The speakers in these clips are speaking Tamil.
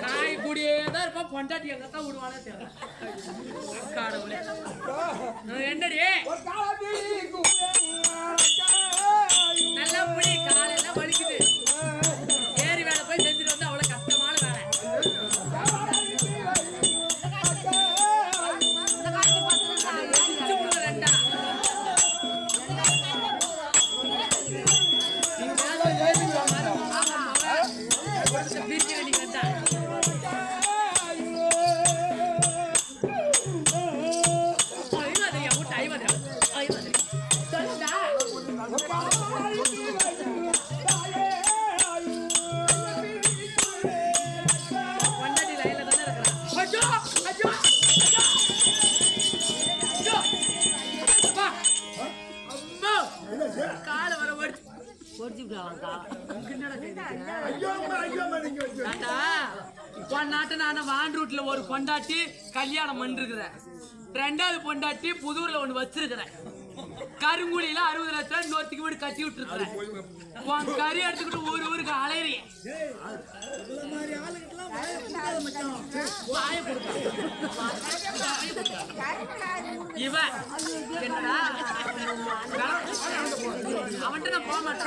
நாய் கூடியேதான் இருப்பான் பொண்டாட்டி எங்கத்தான் விடுவானே தெரியல என்னடி நல்லா புடி காலையெல்லாம் வலிக்குது ஏறி வேலை போய் செஞ்சுட்டு வந்து அவ்வளவு கஷ்டமான வேலை வான்ரூட்ல ஒரு பொண்டாட்டி கல்யாணம் பண்ணிருக்கிறேன் ரெண்டாவது பொண்டாட்டி புதூர்ல ஒண்ணு வச்சிருக்கிறேன் கருங்குழியில 60 லட்சம் இன்னொருத்துக்கு வீடு கட்டி விட்டு இருக்கிறேன் கறி எடுத்துக்கிட்டு ஊருக்கு அலையறீங்க இவன் என்னடா அவன்கிட்ட நான் போக மாட்டேன்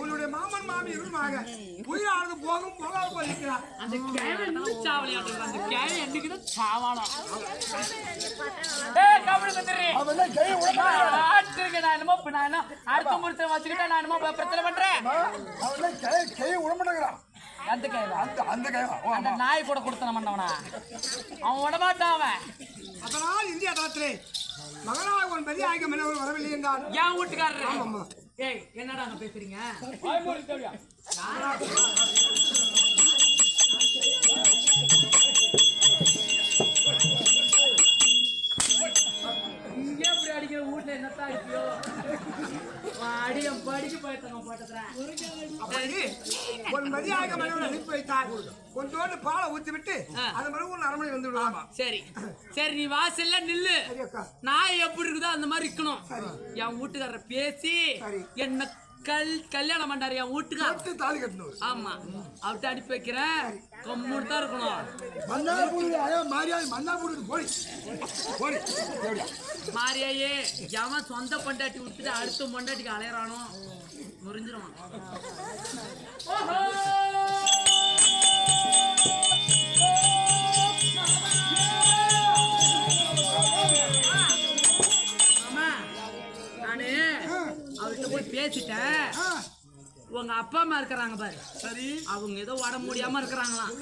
உன்னுடைய மாமன் மாமி இருந்தாங்க உயிரானது போகும் போகாம போயிருக்கிறான் அந்த கேவன் சாவலையாட்டு அந்த கேவன் என்னைக்குதான் சாவானா அடுத்த முறை வச்சுக்கிட்டா நான் என்னமோ பிரச்சனை பண்றேன் அந்த நாய் கூட கொடுத்தன பண்ணவனா அவன் விடமாட்டான் அவன் அதனால் இந்திய தளத்திலே மகனாக ஒரு பெரிய ஆய்கம் என்ன வரவில்லை என்றால் என் வீட்டுக்காரர் ஏய் என்னடா அங்க பேசுறீங்க இங்க எப்படி அடிக்கிற வீட்டுல என்னத்தான் இருக்கியோ அடியம் படிக்க போயிட்டோம் போட்டதுறேன் ஒரு மதியாக மனைவி அனுப்பி வைத்தார் கொஞ்சோண்டு பாலை ஊத்தி விட்டு அது மாதிரி ஒரு அரமனை வந்து விடுவாமா சரி சரி நீ வாசல்ல நில்லு நான் எப்படி இருக்குதோ அந்த மாதிரி இருக்கணும் என் வீட்டுக்காரரை பேசி என்ன கல்யாணம் பண்ணாரு என் வீட்டுக்கு தாலி கட்டணும் ஆமா அவட்ட அனுப்பி வைக்கிறேன் கம்முன்னு தான் இருக்கணும் மாரியாயே எவன் சொந்த பொண்டாட்டி விட்டுட்டு அடுத்த பொண்டாட்டிக்கு அலையறானோ முறிஞ்சிருவான் ஆமா நானு அவர்கிட்ட போய் பேசிட்டேன் உங்க அப்பா அம்மா இருக்கிறாங்க பாரு சரி அவங்க ஏதோ உடம்பு முடியாம இருக்கிறாங்களாம்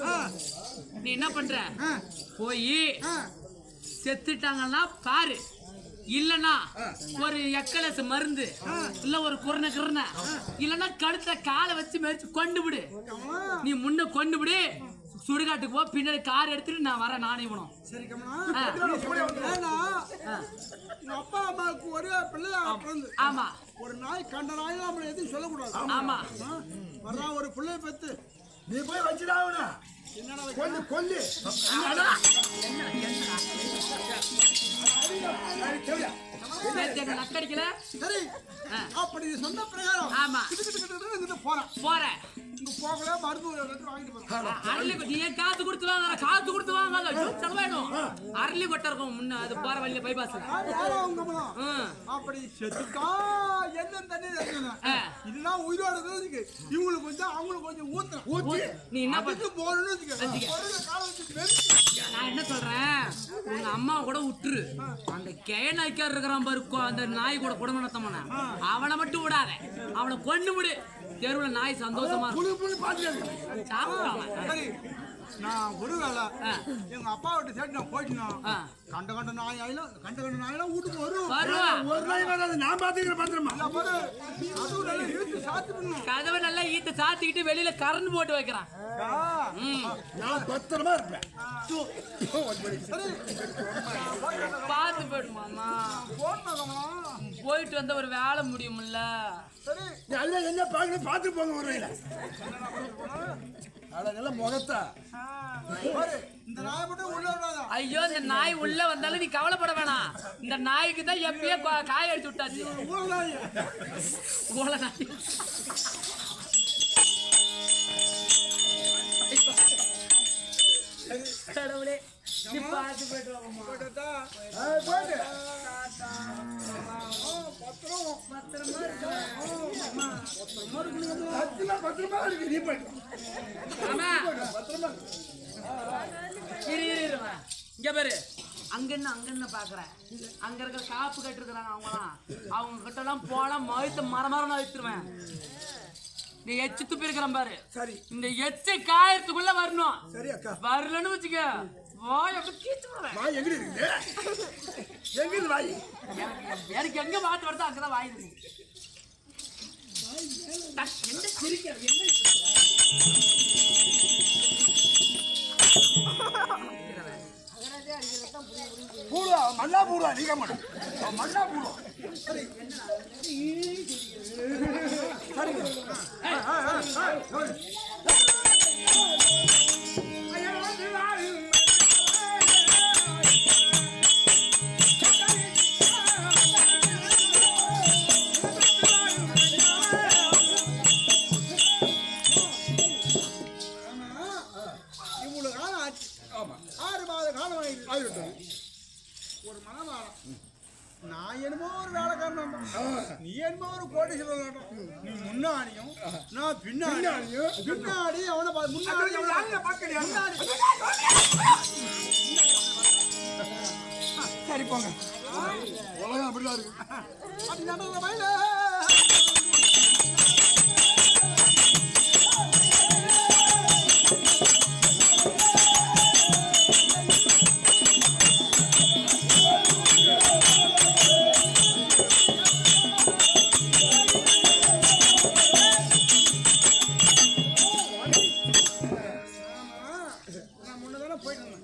நீ என்ன பண்ற போய் செத்துட்டாங்கன்னா பாரு இல்லனா ஒரு எக்கலச மருந்து இல்ல ஒரு குரண இல்லன்னா கழுத்த காலை வச்சு மெரிச்சு கொண்டு விடு நீ முன்ன கொண்டு விடு சுடுகாட்டுக்கு போ பின்னாடி கார் எடுத்துட்டு நான் வரேன் நானே இவனும் சரி அப்பா அம்மாவுக்கு ஒரே பிள்ளை ஆமா ஒரு நாய் கண்ட நாய் நம்ம எதுவும் சொல்லக்கூடாது ஆமா வர்றா ஒரு பிள்ளை பெத்து நீ போய் வச்சுடாவனா என்னடா கொல்லு நக்கடிக்கல சரி அப்படி சொந்த பிரகாரம் ஆமா போறேன் இங்க போகல மருந்து வாங்கிட்டு போறேன். அரளி நீ ஏன் காசு கொடுத்து வாங்க, காசு கொடுத்து வாங்காத செலவாயிடும். அரளி கொட்டை இருக்கும் முன்ன, அது போற வழியில பைபாஸ்ல. அப்படி செத்துக்கா என்ன தண்ணி இதுதான் உயிரோட இருக்கு. இவங்களுக்கு கொஞ்சம் அவங்களுக்கு கொஞ்சம் ஊத்துறேன். நீ என்ன பண்ணு போறேன்னு நான் என்ன சொல்றேன், உங்க அம்மா கூட விட்டுரு. அந்த கேனாய்க்கார் இருக்கிறான் பாரு, அந்த நாய் கூட குடும்ப நடத்தமான அவனை மட்டும் விடாத, அவனை கொண்டு விடு. தெருவுல நாய் சந்தோஷமா சரி. நான் ஒரு வேலை எங்க அப்பா விட்டு சேர்த்து நான் போயிட்டுனா கண்ட நாயெல்லாம் வீட்டுக்கு வரும். ஒரு நாய் வராது, நான் பாத்துக்கிறேன் பத்திரமா. அதுவும் நல்லா இழுத்து சாத்திடணும். கதவை நல்லா ஈத்து சாத்திக்கிட்டு வெளியில கரண்ட் போட்டு வைக்கிறான். நான் பத்திரமா இருப்பேன். பார்த்து போயிடுமாமா, போயிட்டு வந்த ஒரு வேலை முடியும்ல. சரி என்ன பாக்கணும் பாத்து போங்க. ஒரு வயல அதெல்லாம் முகத்தா இந்த நாயை மட்டும் உள்ள விடாத. ஐயோ, இந்த நாய் உள்ள வந்தாலும் நீ கவலைப்பட வேணாம். இந்த நாய்க்கு தான் எப்பயே காய அடிச்சு விட்டாச்சு. ஓல நாய் கடவுளே, நீ பார்த்து போயிட்டு வாங்கம்மா. பத்திரமா இருக்கு. நீ போயிட்டு இங்க பாரு, அங்க என்ன பாக்குறேன். அங்க இருக்கிற காப்பு கட்டிருக்கிறாங்க அவங்கலாம், அவங்க கிட்ட எல்லாம் போனா மயத்த மரமரம் அழித்துருவேன். நீ எச்சு துப்பி இருக்கிறேன் பாரு. சரி, இந்த எச்சை காயத்துக்குள்ள வரணும். சரி அக்கா, வரலன்னு வச்சுக்க வாய் அப்படி கீச்சு போடுவேன். வாய் எங்க இருக்குது? எங்க வாய்? எனக்கு எங்க மாட்டு வருதோ அங்கதான் வாய் இருக்கு. என்ன சிரிக்கிறது, என்ன பூரா மண்ணா பூரா நீங்க மாட்டோம். மண்ணா பூரா சரி. இவ்வளவு காலம் ஆச்சு. 6 மாத காலம் ஆகிவிட்டது. ஒரு மனவாளம். நான் என்னமோ ஒரு வேலைக்காரன், நீ என்னமோ ஒரு கோடீஸ்வரன். நீ முன்னாடியும் நான் பின்னாடி அவனை முன்னாடி சரி போங்க. உலகம் அப்படிதான் இருக்கு. அப்படி நடந்த வயல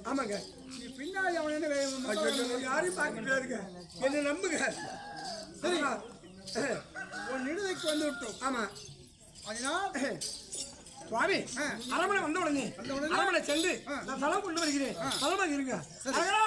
ஆமாங்க. நீ பின்னாடி அவன் என்ன யாரையும் பார்க்க இருக்க என்ன நம்புங்க. சரி, உன் நிடுதைக்கு வந்து விட்டோம். ஆமா, அதனால் சுவாமி அரமனை வந்த உடனே அரமனை சென்று நான் தலம் கொண்டு வருகிறேன். தலமாக இருங்க. சத்திர